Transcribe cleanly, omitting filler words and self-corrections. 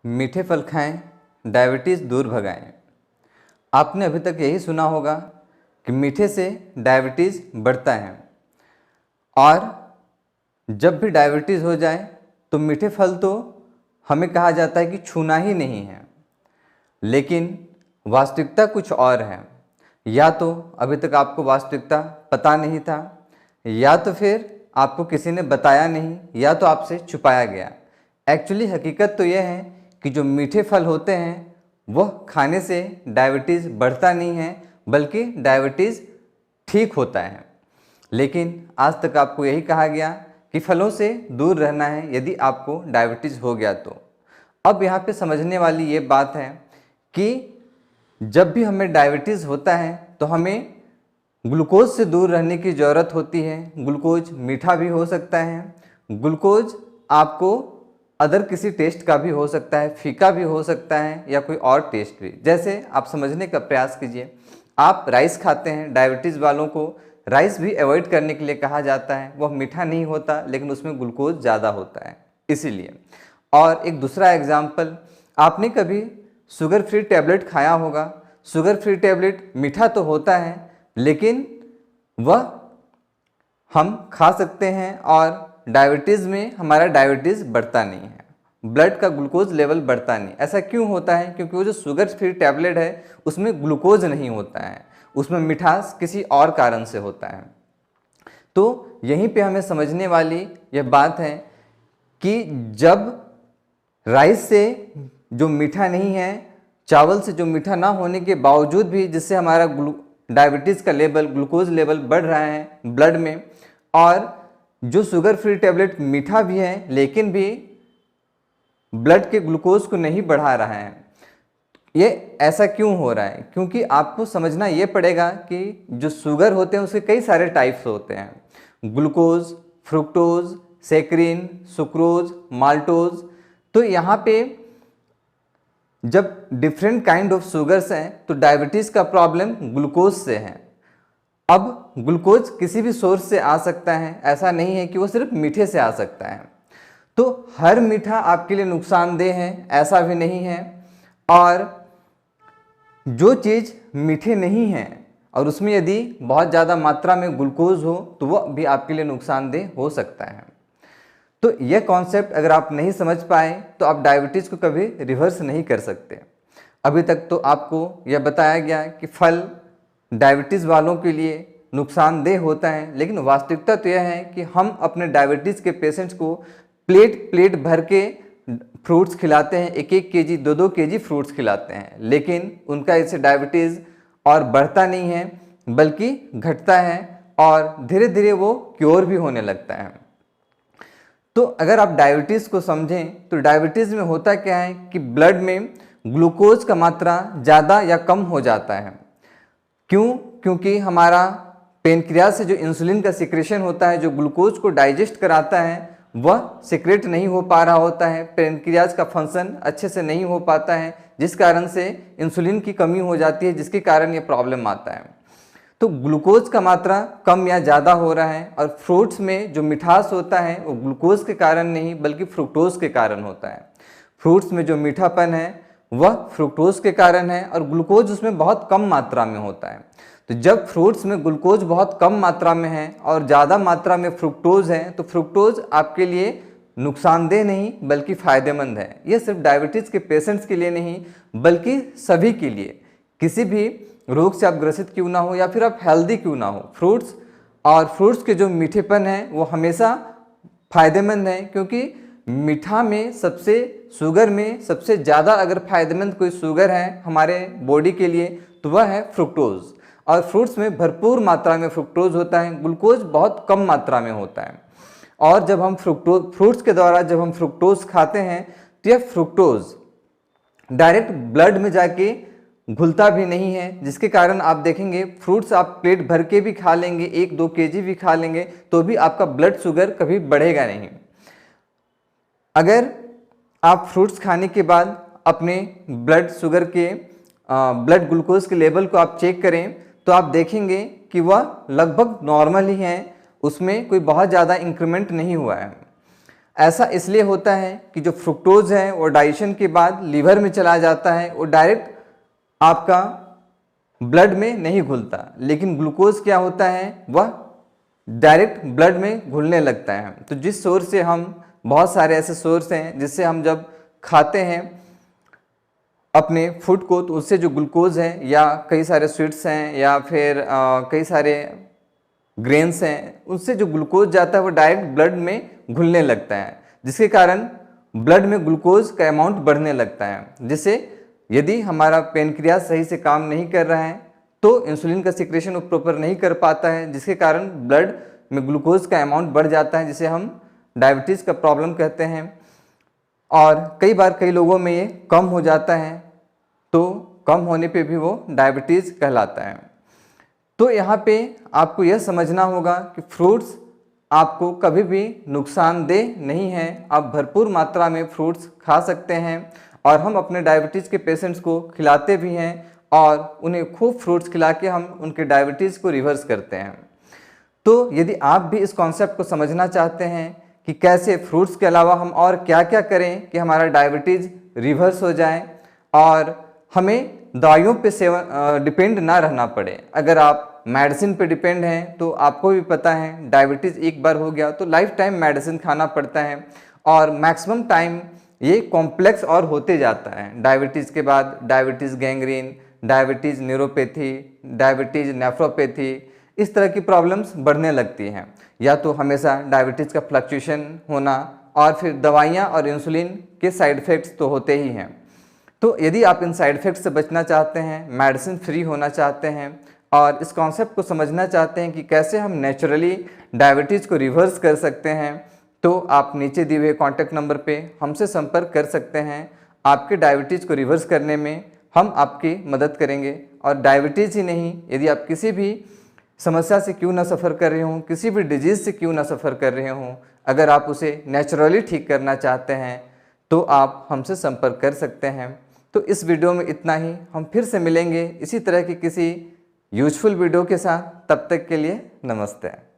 मीठे फल खाएं, डायबिटीज़ दूर भगाएं। आपने अभी तक यही सुना होगा कि मीठे से डायबिटीज़ बढ़ता है और जब भी डायबिटीज़ हो जाए तो मीठे फल तो हमें कहा जाता है कि छूना ही नहीं है, लेकिन वास्तविकता कुछ और है। या तो अभी तक आपको वास्तविकता पता नहीं था, या तो फिर आपको किसी ने बताया नहीं, या तो आपसे छुपाया गया। एक्चुअली हकीकत तो यह है कि जो मीठे फल होते हैं वह खाने से डायबिटीज़ बढ़ता नहीं है, बल्कि डायबिटीज़ ठीक होता है। लेकिन आज तक आपको यही कहा गया कि फलों से दूर रहना है यदि आपको डायबिटीज़ हो गया तो। अब यहाँ पे समझने वाली ये बात है कि जब भी हमें डायबिटीज़ होता है तो हमें ग्लूकोज से दूर रहने की ज़रूरत होती है। ग्लूकोज मीठा भी हो सकता है, ग्लूकोज आपको अदर किसी टेस्ट का भी हो सकता है, फीका भी हो सकता है, या कोई और टेस्ट भी। जैसे आप समझने का प्रयास कीजिए, आप राइस खाते हैं, डायबिटीज़ वालों को राइस भी अवॉइड करने के लिए कहा जाता है। वह मीठा नहीं होता, लेकिन उसमें ग्लूकोज ज़्यादा होता है, इसीलिए। और एक दूसरा एग्जाम्पल, आपने कभी शुगर फ्री टैबलेट खाया होगा। शुगर फ्री टैबलेट मीठा तो होता है, लेकिन वह हम खा सकते हैं और डायबिटीज़ में हमारा डायबिटीज़ बढ़ता नहीं है, ब्लड का ग्लूकोज लेवल बढ़ता नहीं। ऐसा क्यों होता है? क्योंकि वो जो शुगर फ्री टैबलेट है उसमें ग्लूकोज नहीं होता है, उसमें मिठास किसी और कारण से होता है। तो यहीं पे हमें समझने वाली यह बात है कि जब राइस से जो मीठा नहीं है, चावल से जो मीठा ना होने के बावजूद भी जिससे हमारा डायबिटीज़ का लेवल, ग्लूकोज लेवल बढ़ रहा है ब्लड में, और जो शुगर फ्री टैबलेट मीठा भी है लेकिन भी ब्लड के ग्लूकोज को नहीं बढ़ा रहा है, ये ऐसा क्यों हो रहा है? क्योंकि आपको समझना ये पड़ेगा कि जो शुगर होते हैं उसके कई सारे टाइप्स होते हैं। Glucose, fructose, saccharin, sucrose, maltose. तो यहाँ पे जब डिफरेंट काइंड ऑफ शुगर्स हैं तो डायबिटीज़ का प्रॉब्लम ग्लूकोज से है। अब ग्लूकोज किसी भी सोर्स से आ सकता है, ऐसा नहीं है कि वो सिर्फ मीठे से आ सकता है। तो हर मीठा आपके लिए नुकसानदेह है, ऐसा भी नहीं है। और जो चीज़ मीठे नहीं है और उसमें यदि बहुत ज़्यादा मात्रा में ग्लूकोज हो तो वह भी आपके लिए नुकसानदेह हो सकता है। तो यह कॉन्सेप्ट अगर आप नहीं समझ पाए तो आप डायबिटीज़ को कभी रिवर्स नहीं कर सकते। अभी तक तो आपको यह बताया गया कि फल डायबिटीज़ वालों के लिए नुकसानदेह होता है, लेकिन वास्तविकता तो यह है कि हम अपने डायबिटीज़ के पेशेंट्स को प्लेट प्लेट भर के फ्रूट्स खिलाते हैं, 1-1 केजी 2-2 केजी फ्रूट्स खिलाते हैं, लेकिन उनका इससे डायबिटीज़ और बढ़ता नहीं है बल्कि घटता है और धीरे धीरे वो क्योर भी होने लगता है। तो अगर आप डायबिटीज़ को समझें तो डायबिटीज़ में होता क्या है कि ब्लड में ग्लूकोज का मात्रा ज़्यादा या कम हो जाता है। क्यों? क्योंकि हमारा पेनक्रियाज से जो इंसुलिन का सिक्रेशन होता है, जो ग्लूकोज को डाइजेस्ट कराता है, वह सिक्रेट नहीं हो पा रहा होता है। पेनक्रियाज का फंक्शन अच्छे से नहीं हो पाता है, जिस कारण से इंसुलिन की कमी हो जाती है, जिसके कारण ये प्रॉब्लम आता है। तो ग्लूकोज का मात्रा कम या ज़्यादा हो रहा है, और फ्रूट्स में जो मिठास होता है वो ग्लूकोज के कारण नहीं बल्कि फ्रुक्टोज के कारण होता है। फ्रूट्स में जो मीठापन है वह फ्रुक्टोज के कारण है और ग्लूकोज उसमें बहुत कम मात्रा में होता है। तो जब फ्रूट्स में ग्लूकोज बहुत कम मात्रा में है और ज़्यादा मात्रा में फ्रुक्टोज है, तो फ्रुक्टोज आपके लिए नुकसानदेह नहीं बल्कि फ़ायदेमंद है। यह सिर्फ डायबिटीज़ के पेशेंट्स के लिए नहीं बल्कि सभी के लिए, किसी भी रोग से आप ग्रसित क्यों ना हो या फिर आप हेल्दी क्यों ना हो, फ्रूट्स के जो मीठेपन है वो हमेशा फ़ायदेमंद है। क्योंकि मीठा में शुगर में सबसे ज़्यादा अगर फायदेमंद कोई शुगर है हमारे बॉडी के लिए तो वह है फ्रुक्टोज, और फ्रूट्स में भरपूर मात्रा में फ्रुक्टोज होता है, ग्लूकोज बहुत कम मात्रा में होता है। और जब हम फ्रूट्स के द्वारा जब हम फ्रुक्टोज खाते हैं तो यह फ्रुक्टोज डायरेक्ट ब्लड में जाके घुलता भी नहीं है, जिसके कारण आप देखेंगे फ्रूट्स आप प्लेट भर के भी खा लेंगे, 1-2 केजी भी खा लेंगे, तो भी आपका ब्लड शुगर कभी बढ़ेगा नहीं। अगर आप फ्रूट्स खाने के बाद अपने ब्लड ग्लूकोज के लेवल को आप चेक करें तो आप देखेंगे कि वह लगभग नॉर्मल ही है, उसमें कोई बहुत ज़्यादा इंक्रीमेंट नहीं हुआ है। ऐसा इसलिए होता है कि जो फ्रुक्टोज है वो डाइजेशन के बाद लीवर में चला जाता है, वो डायरेक्ट आपका ब्लड में नहीं घुलता, लेकिन ग्लूकोज क्या होता है वह डायरेक्ट ब्लड में घुलने लगता है। तो जिस सोर्स से हम, बहुत सारे ऐसे सोर्स हैं जिससे हम जब खाते हैं अपने फूड को, तो उससे जो ग्लूकोज है या कई सारे स्वीट्स हैं या फिर कई सारे ग्रेन्स हैं, उससे जो ग्लूकोज जाता है वो डायरेक्ट ब्लड में घुलने लगता है, जिसके कारण ब्लड में ग्लूकोज का अमाउंट बढ़ने लगता है, जिससे यदि हमारा पेनक्रियाज सही से काम नहीं कर रहा है तो इंसुलिन का सिक्रेशन वो प्रॉपर नहीं कर पाता है, जिसके कारण ब्लड में ग्लूकोज का अमाउंट बढ़ जाता है, जिसे हम डायबिटीज़ का प्रॉब्लम कहते हैं। और कई बार कई लोगों में ये कम हो जाता है, तो कम होने पे भी वो डायबिटीज़ कहलाता है। तो यहाँ पे आपको यह समझना होगा कि फ्रूट्स आपको कभी भी नुकसानदेह नहीं है। आप भरपूर मात्रा में फ्रूट्स खा सकते हैं और हम अपने डायबिटीज़ के पेशेंट्स को खिलाते भी हैं और उन्हें खूब फ्रूट्स खिला के हम उनके डायबिटीज़ को रिवर्स करते हैं। तो यदि आप भी इस कॉन्सेप्ट को समझना चाहते हैं कि कैसे फ्रूट्स के अलावा हम और क्या क्या करें कि हमारा डायबिटीज़ रिवर्स हो जाए और हमें दवाइयों पे सेवन डिपेंड ना रहना पड़े। अगर आप मेडिसिन पे डिपेंड हैं तो आपको भी पता है डायबिटीज़ एक बार हो गया तो लाइफ टाइम मेडिसिन खाना पड़ता है और मैक्सिमम टाइम ये कॉम्प्लेक्स और होते जाता है। डायबिटीज़ के बाद diabetes gangrene, diabetes neuropathy, diabetes nephropathy, इस तरह की प्रॉब्लम्स बढ़ने लगती हैं। या तो हमेशा डायबिटीज़ का फ्लक्चुएशन होना और फिर दवाइयाँ और इंसुलिन के साइड इफ़ेक्ट्स तो होते ही हैं। तो यदि आप इन साइड इफ़ेक्ट्स से बचना चाहते हैं, मेडिसिन फ्री होना चाहते हैं और इस कॉन्सेप्ट को समझना चाहते हैं कि कैसे हम नेचुरली डायबिटीज़ को रिवर्स कर सकते हैं, तो आप नीचे दिए हुए कॉन्टैक्ट नंबर पे हमसे संपर्क कर सकते हैं। आपके डायबिटीज़ को रिवर्स करने में हम आपकी मदद करेंगे। और डायबिटीज़ ही नहीं, यदि आप किसी भी समस्या से क्यों ना सफ़र कर रहे हों, किसी भी डिजीज़ से क्यों ना सफ़र कर रहे हों, अगर आप उसे नेचुरली ठीक करना चाहते हैं तो आप हमसे संपर्क कर सकते हैं। तो इस वीडियो में इतना ही। हम फिर से मिलेंगे इसी तरह की किसी यूजफुल वीडियो के साथ। तब तक के लिए नमस्ते।